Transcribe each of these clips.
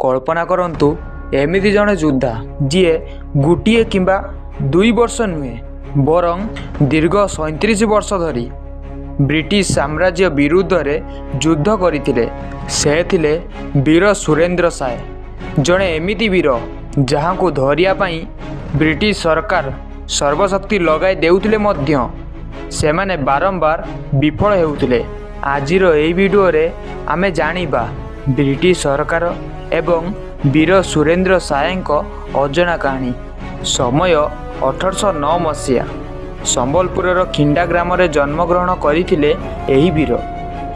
कल्पना करंतु एमिति जड़े योद्धा जी गोटे किंबा 2 वर्ष नुहे बरं दीर्घ 37 वर्ष धरी ब्रिटिश साम्राज्य विरुद्ध रे युद्ध करथिले। से थिले वीर सुरेंद्र साय, जड़े एमिति वीर जहाँ को धरिया पाई ब्रिटिश सरकार सर्वशक्ति लगाई देउथिले मध्य सेमाने बारंबार विफल हेउथिले। आजिर एई वीडियो रे आमे जानिबा ब्रिटिश सरकार एवं वीर सुरेंद्र सायଙ୍କ अजଣା कहानी। समय 1809 मसीहा संबलपुर खिंडा ग्राम रे जन्मग्रहण करथिले एही वीर।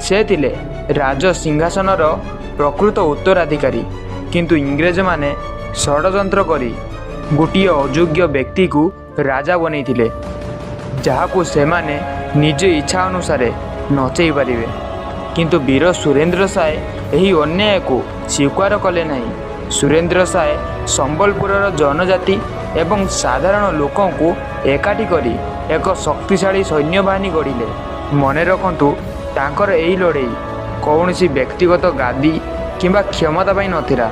से थिले राज सिंहासनर प्रकृत उत्तराधिकारी, किंतु इंग्रेज माने षड्यंत्र करी गोटे अयोग्य व्यक्ति को राजा बनैथिले, जहाकू सेमाने निज इच्छा अनुसार नचई पारिबे। किंतु वीर सुरेंद्र साय एही अन्याय को स्वीकार कले नहीं। सुरेंद्र साय संबलपुर जनजाति एवं साधारण लोकों को एकाठी करी एक शक्तिशाली सैन्य बाहिनी गढ़िले। मने रखंतु तांकर एही लड़ाई कौनसी व्यक्तिगत गादी किंबा क्षमता पाई नथिला।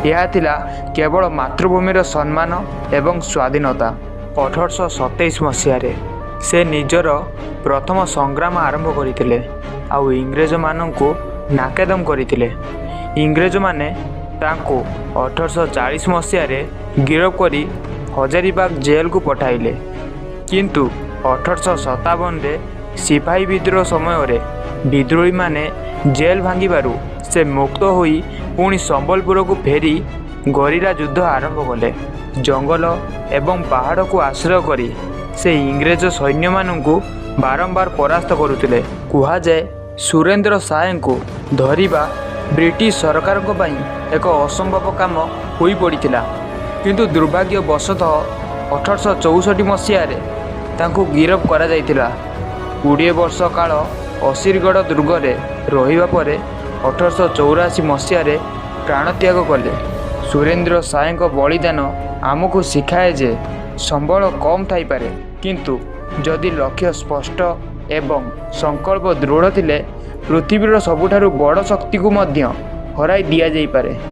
यह थिला केवल मातृभूमिर सम्मान एवं स्वाधीनता। 1827 मसीह से निजर प्रथम संग्राम आरंभ करथिले आउ इंग्रेज माननकु नाकेदम करथिले। इंग्रेज माने तांको 1840 मसीह गिरफ करी हजारीबाग जेल को पठाइले। किंतु 1857 रे सिपाही विद्रोह समय रे विद्रोही माने जेल भांगिबारु से मुक्त होई पुणी संबलपुर को फेरी गरिला युद्ध आरंभ कले। जंगल एवं पहाड़ को आश्रय करी से इंग्रेज सैन्य माननकु बारंबार परास्त करुतिले। कुहा जाए सुरेंद्र साय को धरिबा ब्रिटिश सरकार को पाई एक असंभव काम होई पड़िथिला। किंतु दुर्भाग्यवशतः 1864 मसीह तांको गिरफ करा जायतिला। 20 वर्ष काल असीरगढ़ दुर्ग रे रहिबा परे 1884 मसीह प्राणत्याग कले। सुरेंद्र साय बलिदान आमको शिखाए जे संबल कम थाई पारे, किंतु जदि लक्ष्य स्पष्ट एवं संकल्प दृढ़ थिले पृथ्वीर सबुठारु बड़ शक्ति को मध्य हराई दिया जाई पारे।